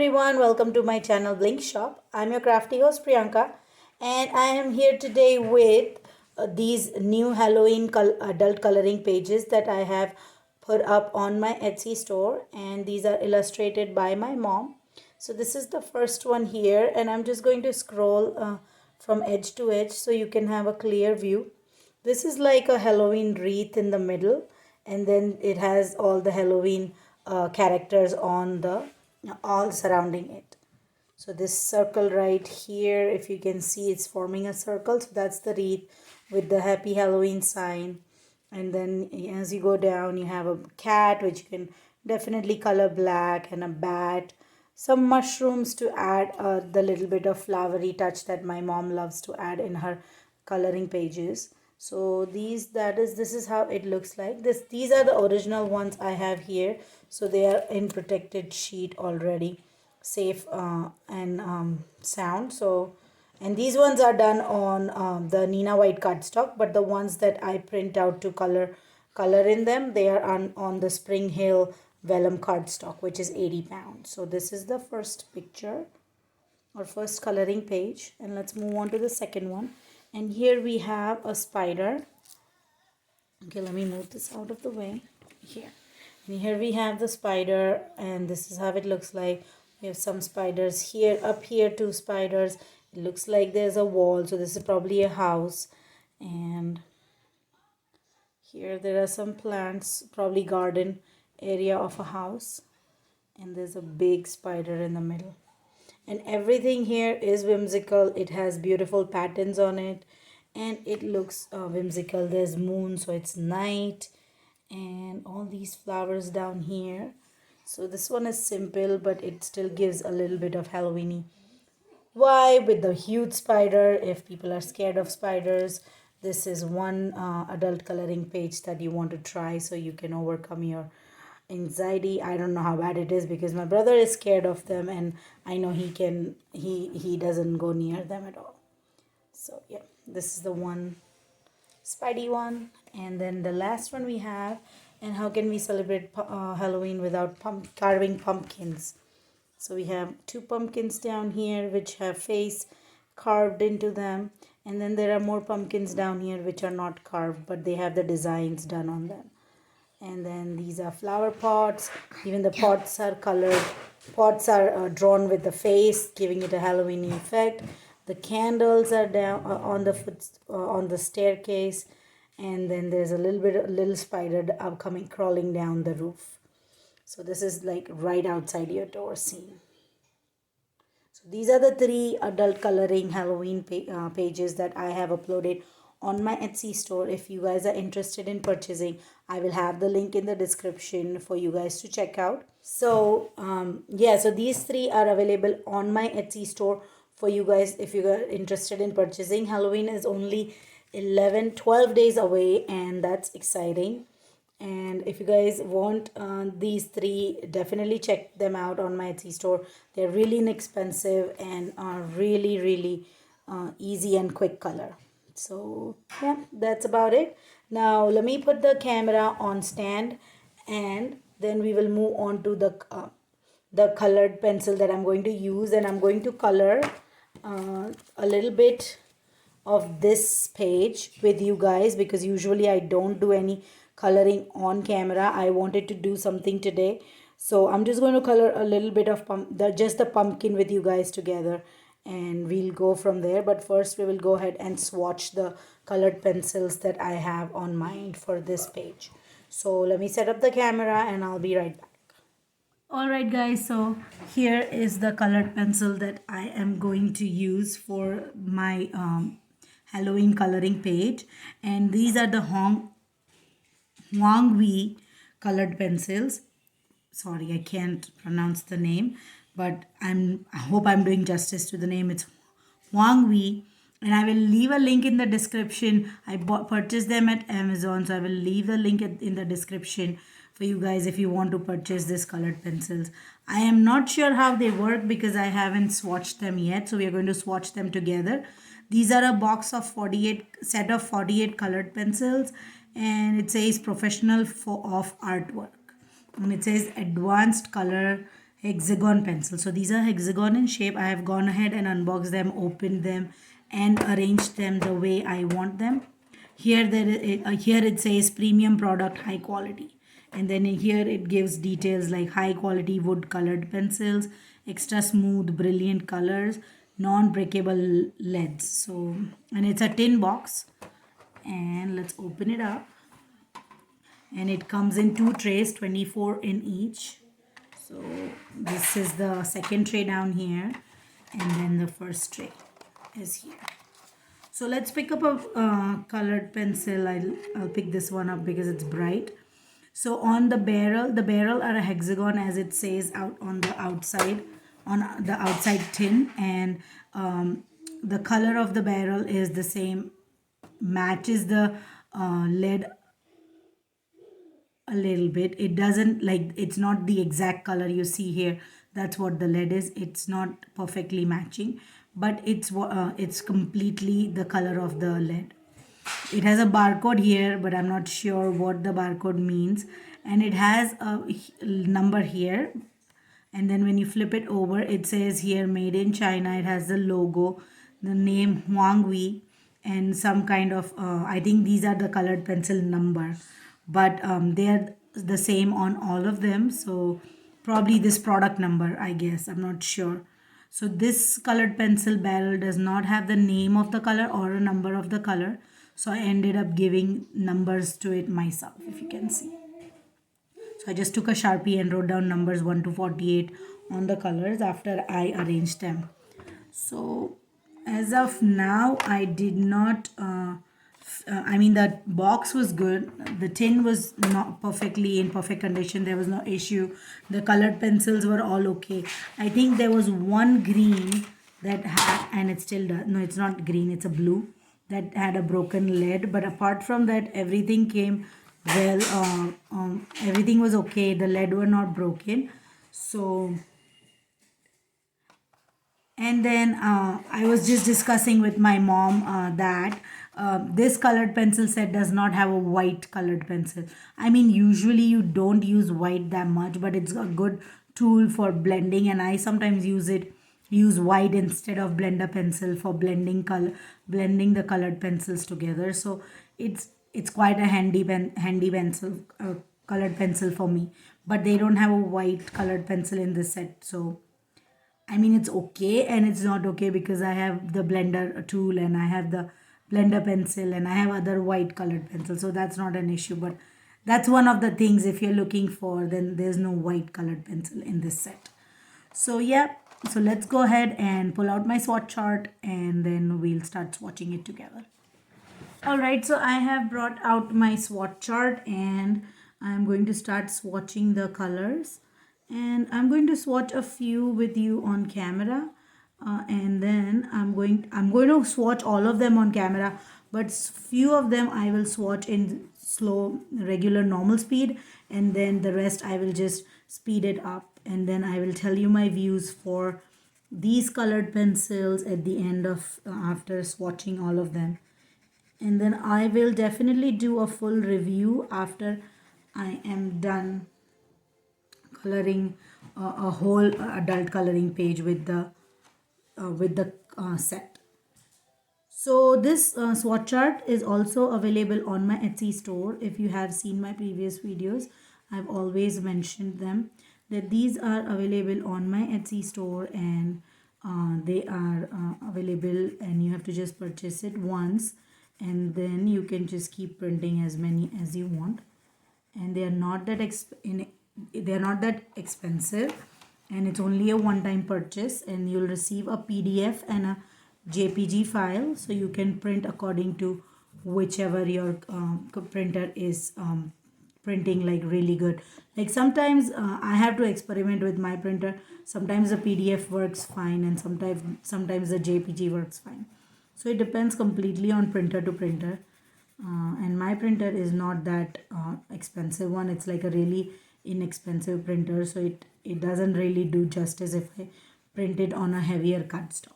everyone, welcome to my channel Blink Shop. I'm your crafty host Priyanka, and I am here today with these new Halloween adult coloring pages that I have put up on my Etsy store, and these are illustrated by my mom. So this is the first one here, and I'm just going to scroll from edge to edge so you can have a clear view. This is like a Halloween wreath in the middle, and then it has all the Halloween characters on the all surrounding it. So this circle right here, if you can see, it's forming a circle. So that's the wreath with the happy Halloween sign. And then as you go down, you have a cat, which you can definitely color black, and a bat, some mushrooms to add the little bit of flowery touch that my mom loves to add in her coloring pages. So this is how it looks like. These are the original ones I have here. So they are in protected sheet already, safe and sound. So and these ones are done on the Nina White cardstock, but the ones that I print out to color in them, they are on the Spring Hill vellum cardstock, which is 80 pounds. So this is the first picture or first coloring page, and let's move on to the second one. And here we have a spider. Okay, let me move this out of the way. Here. And here we have the spider, and this is how it looks like. We have some spiders here, up here two spiders. It looks like there's a wall, so this is probably a house. And here there are some plants, probably garden area of a house. And there's a big spider in the middle. And everything here is whimsical. It has beautiful patterns on it, and it looks whimsical. There's moon, so it's night, and all these flowers down here. So this one is simple, but it still gives a little bit of Halloweeny vibe with the huge spider. If people are scared of spiders, this is one adult coloring page that you want to try, so you can overcome your anxiety. I don't know how bad it is because my brother is scared of them, and I know he doesn't go near them at all. So yeah, this is the one Spidey one. And then the last one we have, and how can we celebrate Halloween without carving pumpkins? So we have two pumpkins down here which have face carved into them, and then there are more pumpkins down here which are not carved, but they have the designs done on them. And then these are flower pots. Even the pots are colored. Pots are drawn with the face, giving it a Halloween effect. The candles are down on the staircase, and then there's a little spider crawling down the roof. So this is like right outside your door scene. So these are the three adult coloring Halloween pages that I have uploaded on my Etsy store. If you guys are interested in purchasing, I will have the link in the description for you guys to check out. So yeah, so these three are available on my Etsy store for you guys if you are interested in purchasing. Halloween is only 12 days away, and that's exciting. And if you guys want these three, definitely check them out on my Etsy store. They're really inexpensive and are really easy and quick color. So yeah, that's about it. Now let me put the camera on stand, and then we will move on to the colored pencil that I'm going to use. And I'm going to color a little bit of this page with you guys, because usually I don't do any coloring on camera. I wanted to do something today, so I'm just going to color a little bit of just the pumpkin with you guys together, and we'll go from there. But first we will go ahead and swatch the colored pencils that I have on mind for this page. So let me set up the camera and I'll be right back. Alright guys, so here is the colored pencil that I am going to use for my Halloween coloring page, and these are the Huang Wei colored pencils. Sorry, I can't pronounce the name, but I hope I'm doing justice to the name. It's Huang Wei, and I will leave a link in the description. I purchased them at Amazon, so I will leave the link in the description for you guys if you want to purchase this colored pencils. I am not sure how they work because I haven't swatched them yet, so we are going to swatch them together. These are a box of 48 of 48 colored pencils, and it says professional of artwork, and it says advanced color hexagon pencil. So these are hexagon in shape. I have gone ahead and unboxed them, opened them, and arranged them the way I want them. Here here it says premium product, high quality, and then here it gives details like high quality wood colored pencils, extra smooth brilliant colors, non breakable leads. So, and it's a tin box, and let's open it up. And it comes in two trays, 24 in each. So this is the second tray down here, and then the first tray is here. So let's pick up a colored pencil. I'll pick this one up because it's bright. So on the barrel are a hexagon as it says out on the outside, on the outside tin, and the color of the barrel is the same, matches the lead a little bit. It doesn't, like, it's not the exact color you see here. That's what the lead is. It's not perfectly matching, but it's completely the color of the lead. It has a barcode here, but I'm not sure what the barcode means, and it has a number here, and then when you flip it over it says here made in China. It has the logo, the name Huangwi, and some kind of I think these are the colored pencil number, but they are the same on all of them, so probably this product number, I guess. I'm not sure. So this colored pencil barrel does not have the name of the color or a number of the color, so I ended up giving numbers to it myself, if you can see. So I just took a Sharpie and wrote down numbers 1 to 48 on the colors after I arranged them. So as of now, I did not, I mean, the box was good. The tin was not perfectly in perfect condition. There was no issue. The colored pencils were all okay. I think there was one green that had, and it still does, no, it's not green, it's a blue, that had a broken lead. But apart from that, everything came well. Everything was okay. The lead were not broken. So, and then I was just discussing with my mom that this colored pencil set does not have a white colored pencil. I mean, usually you don't use white that much, but it's a good tool for blending, and I sometimes use white instead of blender pencil for blending the colored pencils together. So it's quite a handy pencil, colored pencil for me. But they don't have a white colored pencil in this set, so I mean, it's okay and it's not okay because I have the blender tool and I have the blender pencil and I have other white colored pencils. So that's not an issue. But that's one of the things, if you're looking for, then there's no white colored pencil in this set. So yeah, so let's go ahead and pull out my swatch chart and then we'll start swatching it together. Alright, so I have brought out my swatch chart and I'm going to start swatching the colors. And I'm going to swatch a few with you on camera, and then I'm going to swatch all of them on camera, but few of them I will swatch in slow, regular, normal speed, and then the rest I will just speed it up, and then I will tell you my views for these colored pencils at the end of after swatching all of them. And then I will definitely do a full review after I am done coloring a whole adult coloring page with the set. So this swatch chart is also available on my Etsy store. If you have seen my previous videos, I've always mentioned them that these are available on my Etsy store, and they are available, and you have to just purchase it once and then you can just keep printing as many as you want. And they are not that expensive, and it's only a one-time purchase, and you'll receive a PDF and a JPG file, so you can print according to whichever your printer is printing like really good. Like sometimes I have to experiment with my printer. Sometimes the PDF works fine and sometimes the JPG works fine. So it depends completely on printer to printer. And my printer is not that expensive one. It's like a really inexpensive printer, so it doesn't really do justice if I print it on a heavier cardstock.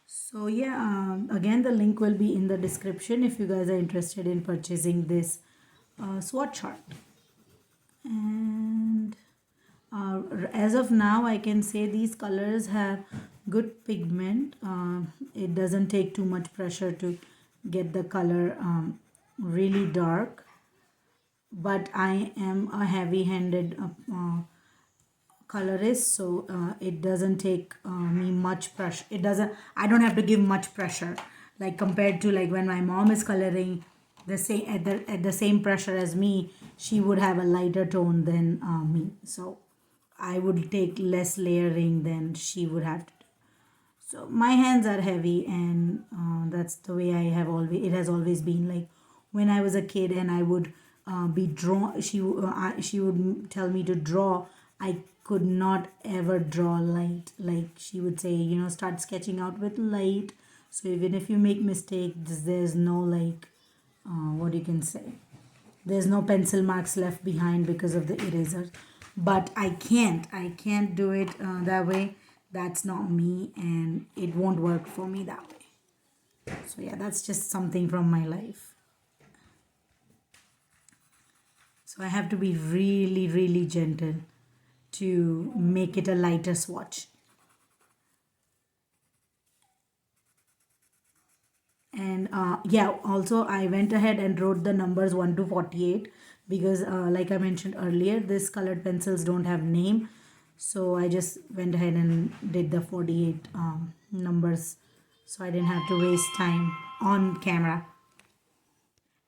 So yeah, again the link will be in the description if you guys are interested in purchasing this swatch chart. And as of now, I can say these colors have good pigment. It doesn't take too much pressure to get the color really dark, but I am a heavy-handed colorist, so it doesn't take me much pressure. I don't have to give much pressure, like compared to like when my mom is coloring the same at the same pressure as me. She would have a lighter tone than me, so I would take less layering than she would have to do. So my hands are heavy, and that's the way I have always. It has always been like when I was a kid, and I would be draw. She would tell me to draw. I could not ever draw light. Like she would say, start sketching out with light. So even if you make mistakes, there's no like, what you can say. There's no pencil marks left behind because of the eraser. But I can't do it that way. That's not me, and it won't work for me that way. So yeah, that's just something from my life. So I have to be really, really gentle to make it a lighter swatch. And yeah, also I went ahead and wrote the numbers 1 to 48 because like I mentioned earlier, this colored pencils don't have name. So I just went ahead and did the 48 numbers, so I didn't have to waste time on camera.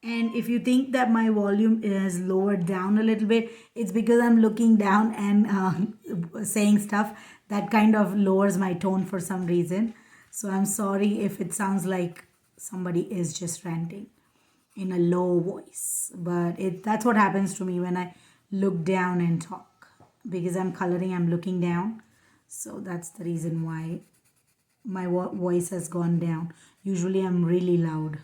And if you think that my volume is lowered down a little bit, it's because I'm looking down and saying stuff that kind of lowers my tone for some reason. So I'm sorry if it sounds like somebody is just ranting in a low voice. But that's what happens to me when I look down and talk. Because I'm coloring, I'm looking down. So that's the reason why my voice has gone down. Usually I'm really loud.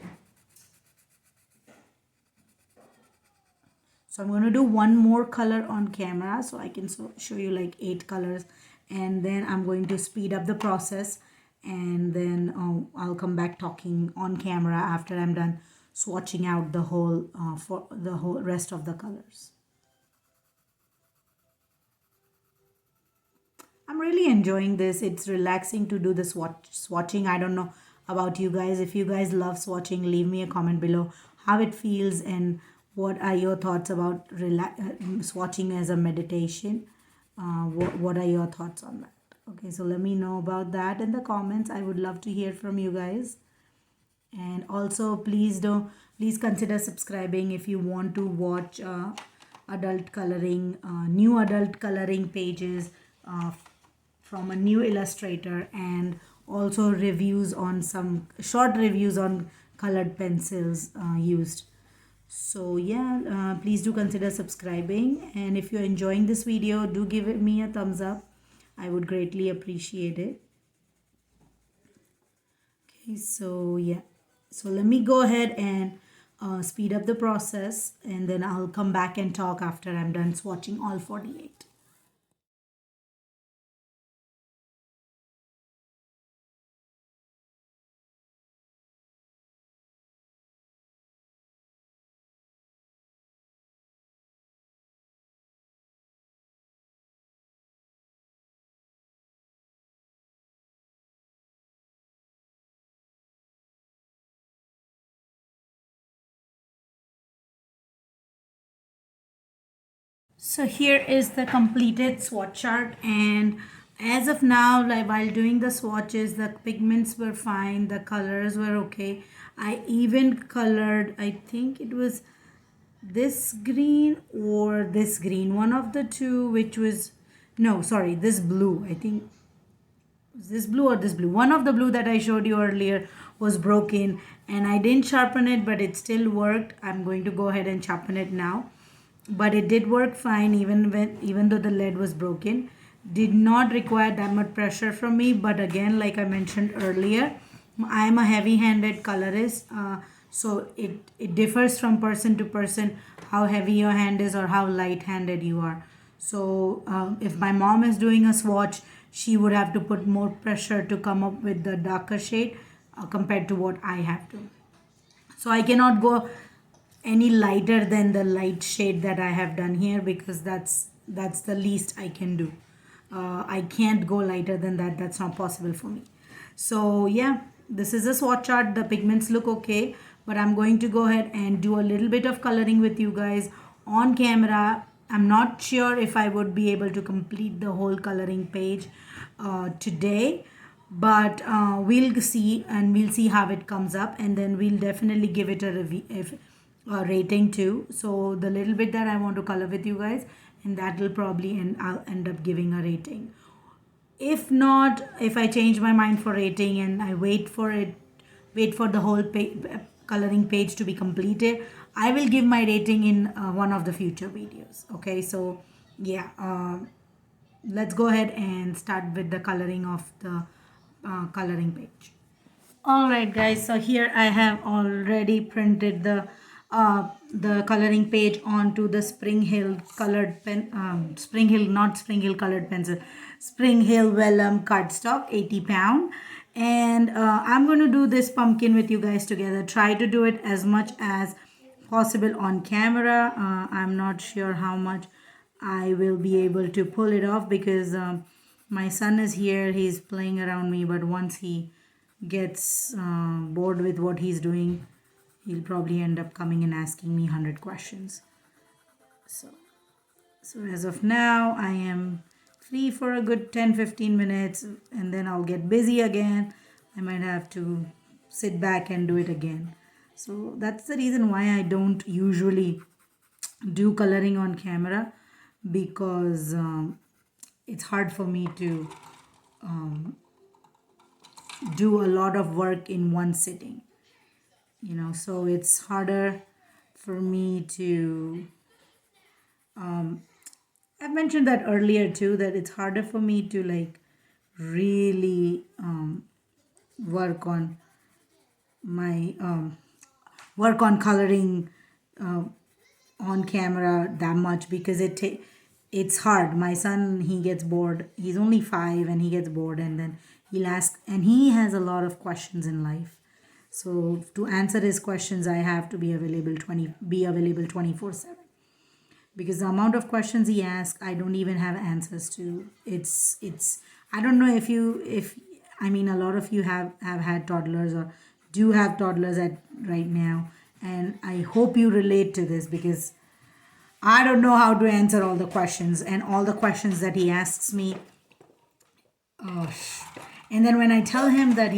So I'm going to do one more color on camera so I can show you like 8 colors, and then I'm going to speed up the process, and then I'll come back talking on camera after I'm done swatching out the whole for the whole rest of the colors. I'm really enjoying this. It's relaxing to do the swatching. I don't know about you guys. If you guys love swatching, leave me a comment below how it feels and what are your thoughts about swatching as a meditation. What are your thoughts on that? Okay, so let me know about that in the comments. I would love to hear from you guys. And also please consider subscribing if you want to watch adult coloring, new adult coloring pages from a new illustrator, and also reviews on some short reviews on colored pencils used. So yeah, please do consider subscribing, and if you're enjoying this video, do give me a thumbs up. I would greatly appreciate it. Okay, so yeah, so let me go ahead and speed up the process, and then I'll come back and talk after I'm done swatching all 48. So here is the completed swatch chart, and as of now, like while doing the swatches, the pigments were fine, the colors were okay. I even colored, I think it was this green or this green, one of the two, which was, no, sorry, this blue. I think this blue or this blue, one of the blue that I showed you earlier was broken, and I didn't sharpen it, but it still worked. I'm going to go ahead and sharpen it now, but it did work fine even though the lead was broken. Did not require that much pressure from me, but again, like I mentioned earlier, I am a heavy-handed colorist, so it differs from person to person how heavy your hand is or how light-handed you are. So if my mom is doing a swatch, she would have to put more pressure to come up with the darker shade compared to what I have to. So I cannot go any lighter than the light shade that I have done here, because that's the least I can do. I can't go lighter than that. That's not possible for me. So yeah, this is a swatch chart. The pigments look okay, but I'm going to go ahead and do a little bit of coloring with you guys on camera. I'm not sure if I would be able to complete the whole coloring page today, but we'll see, and we'll see how it comes up, and then we'll definitely give it a review, if rating too. So the little bit that I want to color with you guys, and that will probably I'll end up giving a rating. If not, if I change my mind for rating and I wait for the whole coloring page to be completed, I will give my rating in one of the future videos. Okay, so yeah, let's go ahead and start with the coloring of the coloring page. Alright guys, so here I have already printed the coloring page onto the Spring Hill colored pen, Spring Hill, not Spring Hill colored pencil, Spring Hill vellum cardstock, 80 pound. And I'm going to do this pumpkin with you guys together. Try to do it as much as possible on camera. I'm not sure how much I will be able to pull it off, because my son is here, he's playing around me, but once he gets bored with what he's doing, he'll probably end up coming and asking me 100 questions. So as of now, I am free for a good 10-15 minutes, and then I'll get busy again. I might have to sit back and do it again. So that's the reason why I don't usually do coloring on camera, because it's hard for me to do a lot of work in one sitting, so it's harder for me to I've mentioned that earlier too, that it's harder for me to like really work on my work on coloring on camera that much, because it's hard. My son, he gets bored. He's only 5 and he gets bored, and then he'll ask, and he has a lot of questions in life. So to answer his questions, I have to be available 24/7, because the amount of questions he asks, I don't even have answers to. It's I don't know if I mean, a lot of you have had toddlers or do have toddlers at right now, and I hope you relate to this, because I don't know how to answer all the questions, and all the questions that he asks me. Oh, and then when I tell him that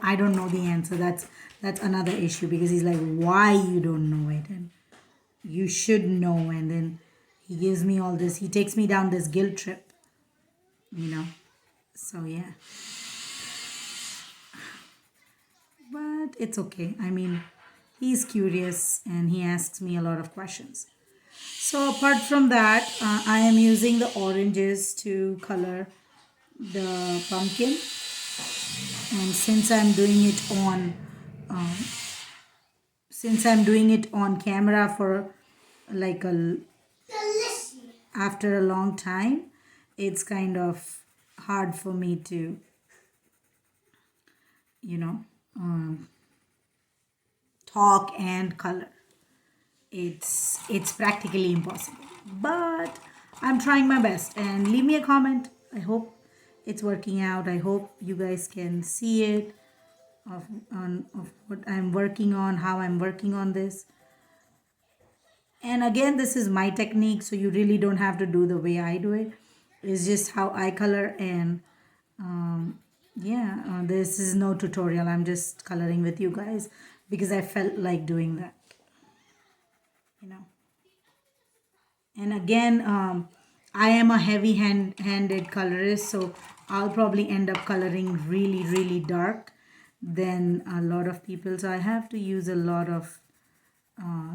I don't know the answer, that's another issue, because he's like, why you don't know it, and you should know. And then he gives me all this, he takes me down this guilt trip, so yeah, but it's okay. I mean, he's curious and he asks me a lot of questions. So apart from that, I am using the oranges to color the pumpkin, and since I'm doing it on camera for like after a long time, it's kind of hard for me to talk and color. It's practically impossible, but I'm trying my best. And leave me a comment. I hope it's working out. I hope you guys can see it of what I'm working on, how I'm working on this. And again, this is my technique, so you really don't have to do the way I do it. It's just how I color, and this is no tutorial. I'm just coloring with you guys because I felt like doing that. And again, I am a handed colorist, so I'll probably end up coloring really dark than a lot of people. So I have to use a lot of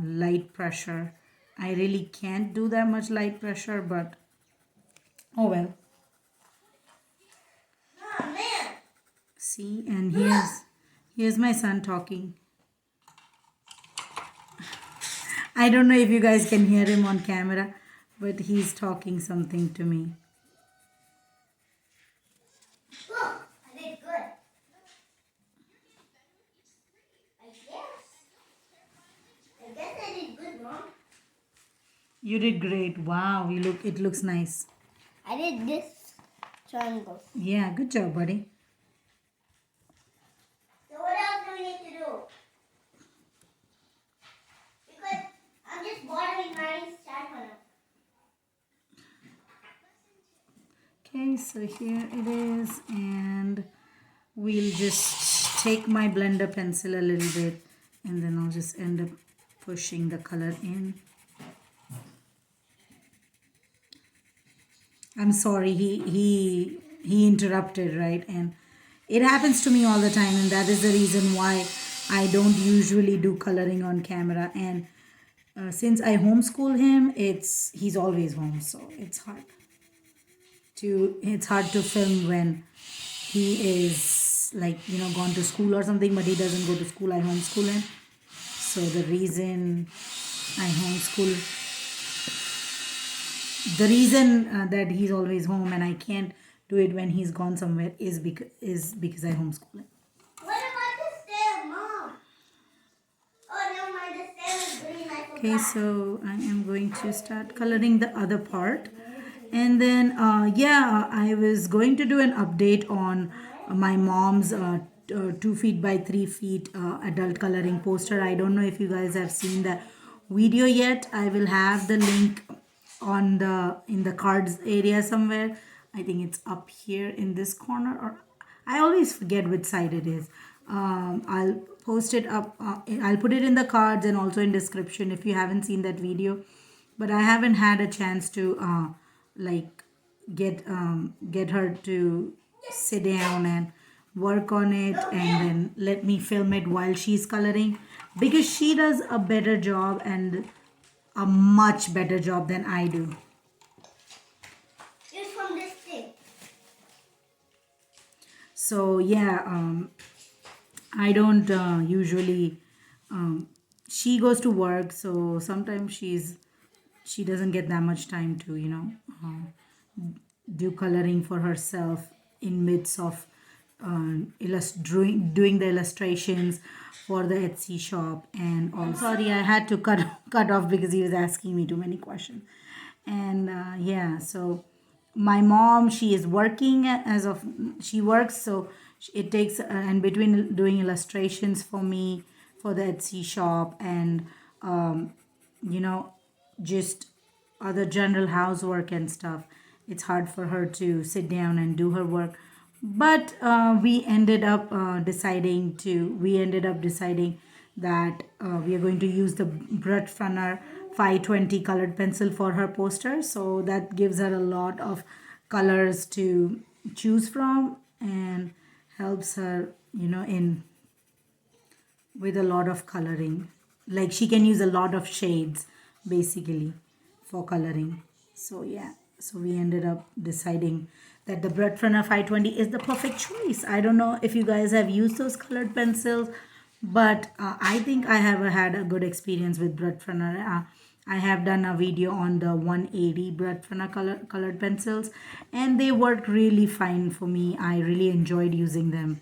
light pressure. I really can't do that much light pressure, but oh well. See, and here's my son talking. I don't know if you guys can hear him on camera, but he's talking something to me. Look, I did good. I guess I did good. You did great. Wow, it looks nice. I did this triangle. Yeah, good job, buddy. So what else do we need to do? Because I'm just bordering my sharpener. Okay, so here it is, and we'll just take my blender pencil a little bit, and then I'll just end up pushing the color in. I'm sorry, he interrupted, right? And it happens to me all the time, and that is the reason why I don't usually do coloring on camera. And since I homeschool him, he's always home, so it's hard to film when he is like gone to school or something, but he doesn't go to school. I homeschool him, so the reason I homeschool the reason that he's always home and I can't do it when he's gone somewhere is because I homeschool him. What about the stem, Mom? Oh, never mind. The stem is green. I forgot. Okay, so I am going to start coloring the other part, and then I was going to do an update on my mom's 2 feet by 3 feet adult coloring poster. I don't know if you guys have seen the video yet. I will have the link on in the cards area somewhere. I think it's up here in this corner, or I always forget which side it is. I'll post it up. I'll put it in the cards and also in description if you haven't seen that video. But I haven't had a chance to like get her to sit down and work on it and then let me film it while she's coloring, because she does a better job and a much better job than I do. It's from this thing. So yeah, I don't usually. She goes to work, so sometimes she doesn't get that much time to do coloring for herself in midst of doing the illustrations for the Etsy shop. And also, sorry, I had to cut off because he was asking me too many questions. And so my mom, she is working she works, so it takes and between doing illustrations for me for the Etsy shop and you know just other general housework and stuff, it's hard for her to sit down and do her work. But we ended up deciding that we are going to use the Brutfrunner 520 colored pencil for her poster, so that gives her a lot of colors to choose from and helps her in with a lot of coloring. Like, she can use a lot of shades basically for coloring. So yeah, so we ended up deciding that the Brutfrunner 520 is the perfect choice. I don't know if you guys have used those colored pencils, but I think I have had a good experience with Brutfrunner. I have done a video on the 180 Brutfrunner colored pencils, and they worked really fine for me. I really enjoyed using them.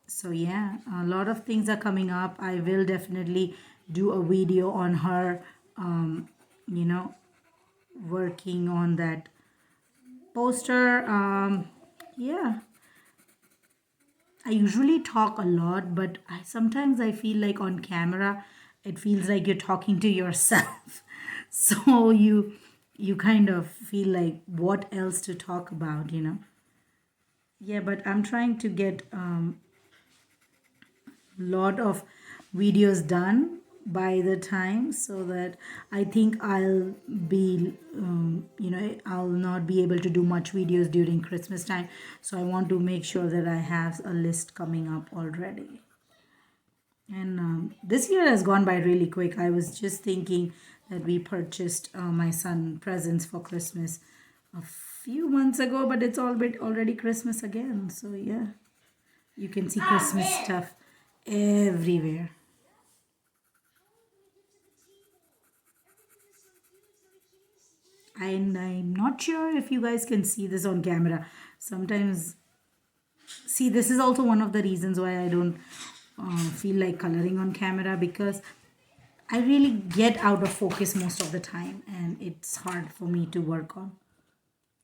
So yeah, a lot of things are coming up. I will definitely do a video on her you know working on that poster. Yeah, I usually talk a lot, but sometimes I feel like on camera it feels like you're talking to yourself. So you kind of feel like what else to talk about. Yeah, but I'm trying to get lot of videos done by the time, so that I think I'll be I'll not be able to do much videos during Christmas time, so I want to make sure that I have a list coming up already. And this year has gone by really quick. I was just thinking that we purchased my son presents for Christmas a few months ago, but it's already Christmas again. So yeah, you can see Christmas stuff everywhere. And I'm not sure if you guys can see this on camera. Sometimes, see, this is also one of the reasons why I don't feel like coloring on camera, because I really get out of focus most of the time, and it's hard for me to work on.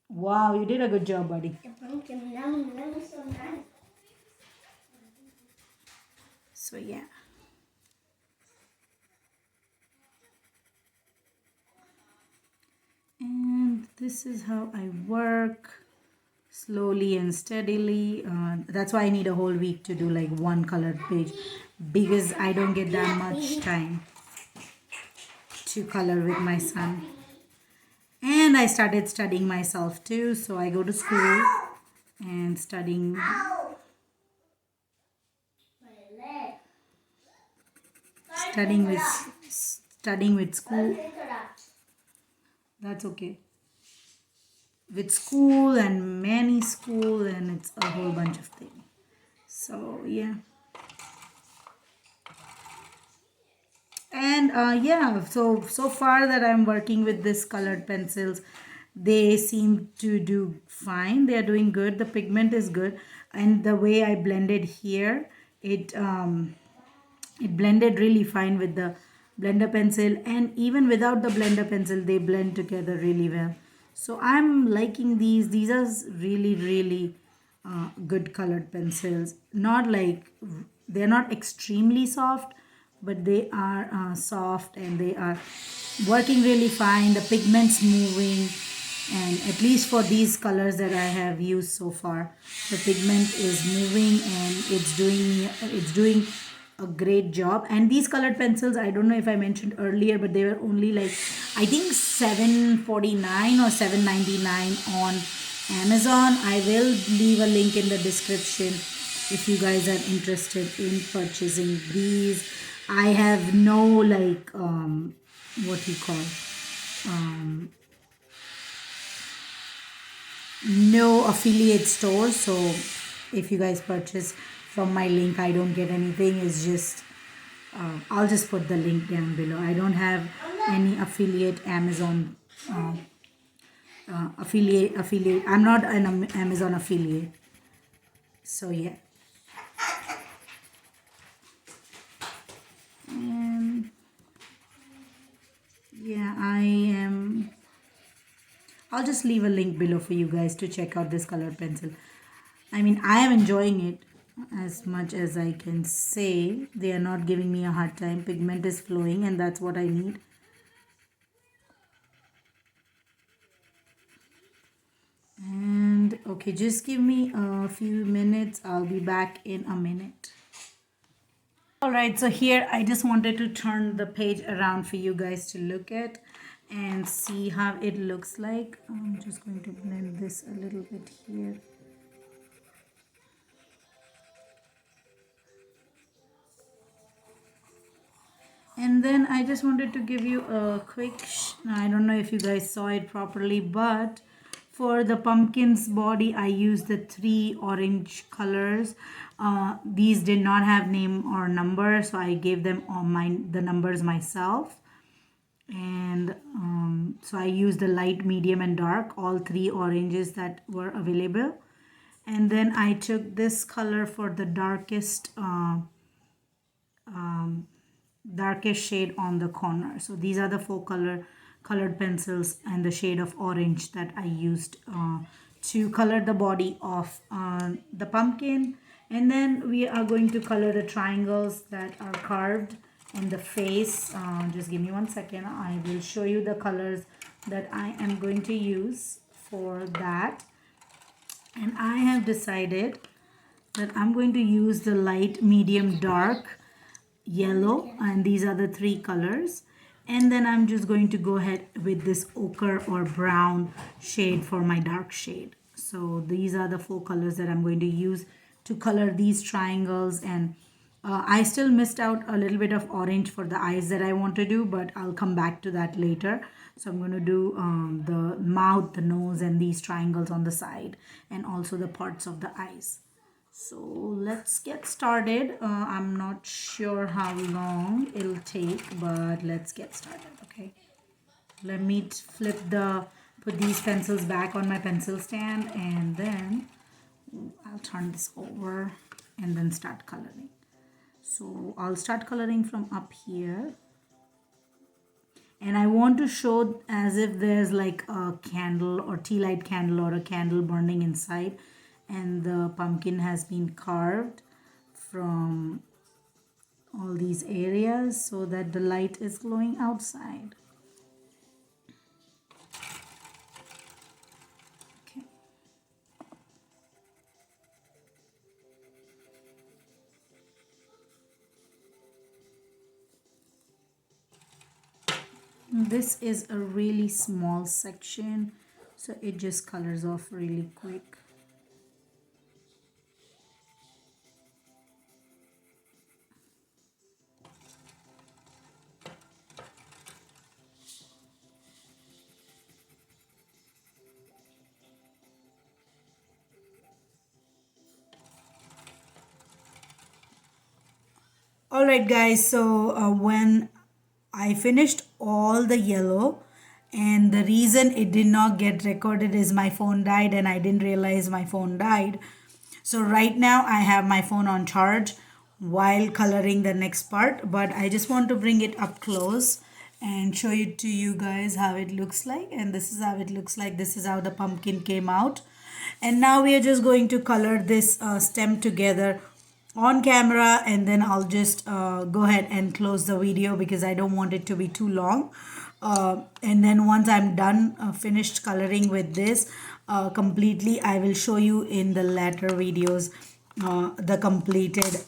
Wow, you did a good job, buddy. The pumpkin, that was so nice. So yeah. And this is how I work, slowly and steadily. That's why I need a whole week to do like one colored page, because I don't get that much time to color with my son. And I started studying myself too, so I go to school and studying Ow! My leg. studying with studying with school. Interrupt. That's okay. With school and many school, and it's a whole bunch of things. So yeah. And yeah, so far that I'm working with this colored pencils, they seem to do fine. They are doing good. The pigment is good, and the way I blended here, it blended really fine with the blender pencil, and even without the blender pencil they blend together really well. So I'm liking these are really good colored pencils. Not like, they're not extremely soft, but they are soft, and they are working really fine. The pigment's moving, and at least for these colors that I have used so far, the pigment is moving, and it's doing a great job. And these colored pencils, I don't know if I mentioned earlier, but they were only like, I think 749 or 799 on Amazon. I will leave a link in the description if you guys are interested in purchasing these. I have no like what you call no affiliate store, so if you guys purchase from my link, I don't get anything. It's just I'll just put the link down below. I don't have any affiliate Amazon affiliate. I'm not an Amazon affiliate, so yeah. And yeah, I'll just leave a link below for you guys to check out this colored pencil. I mean, I am enjoying it as much as I can say. They are not giving me a hard time. Pigment is flowing, and that's what I need. And okay, just give me a few minutes. I'll be back in a minute. Alright, so here I just wanted to turn the page around for you guys to look at and see how it looks like. I'm just going to blend this a little bit here. And then I just wanted to give you a quick, I don't know if you guys saw it properly, but for the pumpkin's body, I used the 3 orange colors. These did not have name or number, so I gave them the numbers myself. And so I used the light, medium, and dark, all 3 oranges that were available. And then I took this color for the darkest darkest shade on the corner. So these are the 4 colored pencils and the shade of orange that I used to color the body of the pumpkin. And then we are going to color the triangles that are carved in the face. Just give me 1 second. I will show you the colors that I am going to use for that. And I have decided that I'm going to use the light, medium, dark, yellow, and these are the 3 colors. And then I'm just going to go ahead with this ochre or brown shade for my dark shade. So these are the 4 colors that I'm going to use to color these triangles. And I still missed out a little bit of orange for the eyes that I want to do, but I'll come back to that later. So I'm going to do the mouth, the nose, and these triangles on the side, and also the parts of the eyes. So let's get started. I'm not sure how long it'll take, but let's get started. Okay, let me put these pencils back on my pencil stand, and then I'll turn this over and then start coloring. So I'll start coloring from up here. And I want to show as if there's like a candle or tea light candle or a candle burning inside, and the pumpkin has been carved from all these areas so that the light is glowing outside. Okay. This is a really small section, so it just colors off really quick. Alright guys, so when I finished all the yellow, and the reason it did not get recorded is my phone died and I didn't realize my phone died. So right now I have my phone on charge while coloring the next part, but I just want to bring it up close and show it to you guys how it looks like. And this is how it looks like. This is how the pumpkin came out. And now we are just going to color this stem together on camera, and then I'll just go ahead and close the video because I don't want it to be too long. And then once I'm done finished coloring with this completely, I will show you in the later videos the completed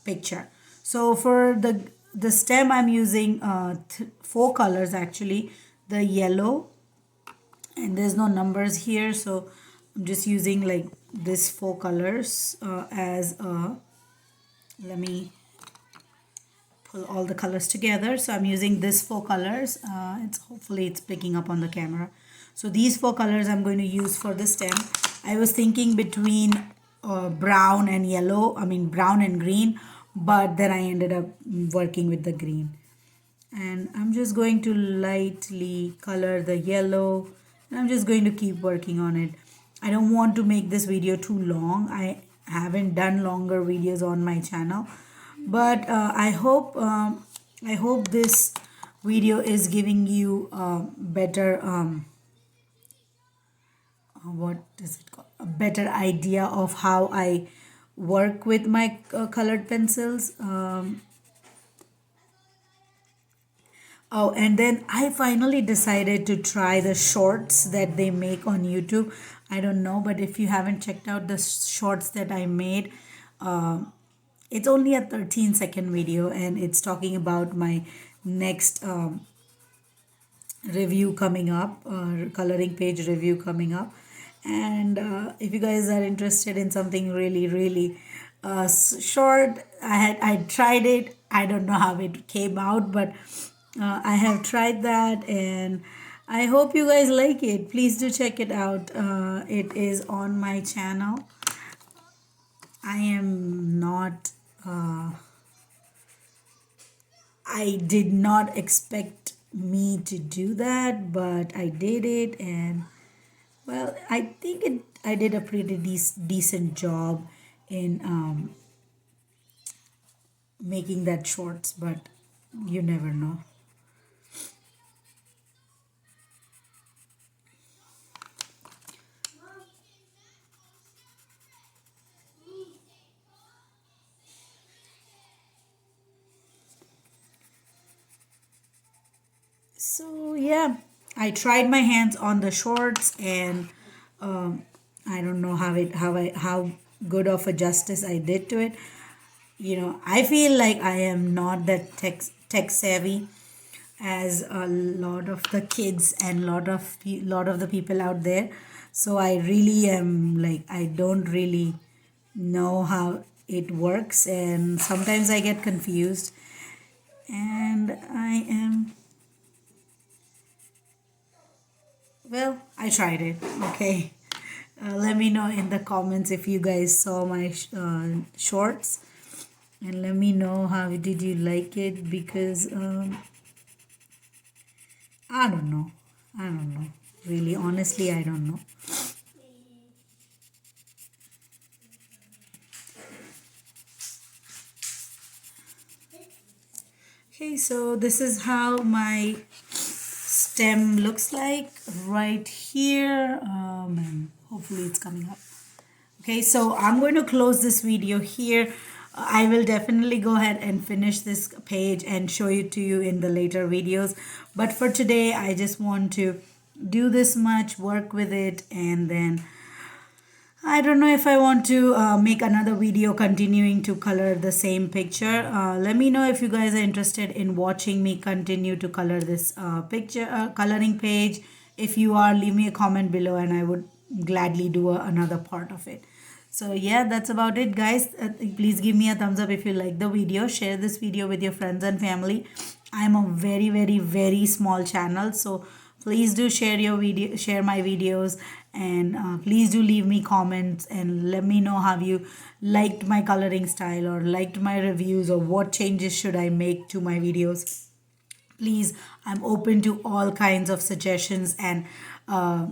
picture. So for the stem I'm using four colors actually. The yellow, and there's no numbers here, so I'm just using like this four colors as a, let me pull all the colors together. So I'm using this four colors. It's hopefully it's picking up on the camera. So these four colors I'm going to use for the stem. I was thinking between brown and yellow, I mean brown and green, but then I ended up working with the green. And I'm just going to lightly color the yellow, and I'm just going to keep working on it. I don't want to make this video too long. I haven't done longer videos on my channel, but I hope this video is giving you a better what is it called, a better idea of how I work with my colored pencils. Oh, and then I finally decided to try the shorts that they make on YouTube. I don't know, but if you haven't checked out the shorts that I made, uh, it's only a 13-second video, and it's talking about my next review coming up, coloring page review coming up. And if you guys are interested in something really, really short, I tried it. I don't know how it came out, but I have tried that, and I hope you guys like it. Please do check it out. It is on my channel. I am not I did not expect me to do that, but I did it, and well, I think I did a pretty decent job in making that shorts, but you never know. So yeah, I tried my hands on the shorts, and I don't know how good of a justice I did to it. You know, I feel like I am not that tech savvy as a lot of the kids and lot of the people out there. So I really am like, I don't really know how it works, and sometimes I get confused, and I am, well, I tried it. Okay. Let me know in the comments if you guys saw my shorts, and let me know how did you like it, because I don't know. I don't know. Really, honestly, I don't know. Okay, so this is how my stem looks like right here. And hopefully it's coming up. Okay, so I'm going to close this video here. I will definitely go ahead and finish this page and show it to you in the later videos. But for today, I just want to do this much, work with it, and then I don't know if I want to make another video continuing to color the same picture. Let me know if you guys are interested in watching me continue to color this coloring page. If you are, leave me a comment below and I would gladly do another part of it. So yeah, that's about it, guys. Please give me a thumbs up if you like the video. Share this video with your friends and family. I'm a very, very, very small channel, so please do share my videos, and please do leave me comments and let me know how you liked my coloring style or liked my reviews, or what changes should I make to my videos. Please, I'm open to all kinds of suggestions and uh,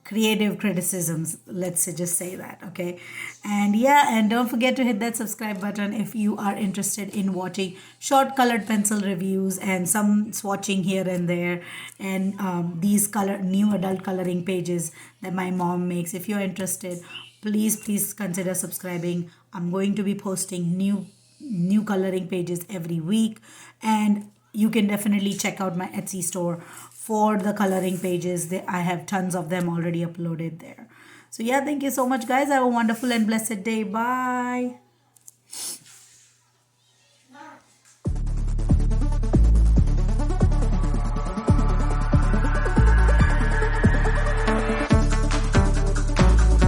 creative criticisms, let's just say that. Okay, and yeah, and don't forget to hit that subscribe button if you are interested in watching short colored pencil reviews and some swatching here and there, and these new adult coloring pages that my mom makes. If you're interested, please consider subscribing. I'm going to be posting new coloring pages every week, and you can definitely check out my Etsy store for the coloring pages. I have tons of them already uploaded there. So yeah, thank you so much, guys. Have a wonderful and blessed day. Bye.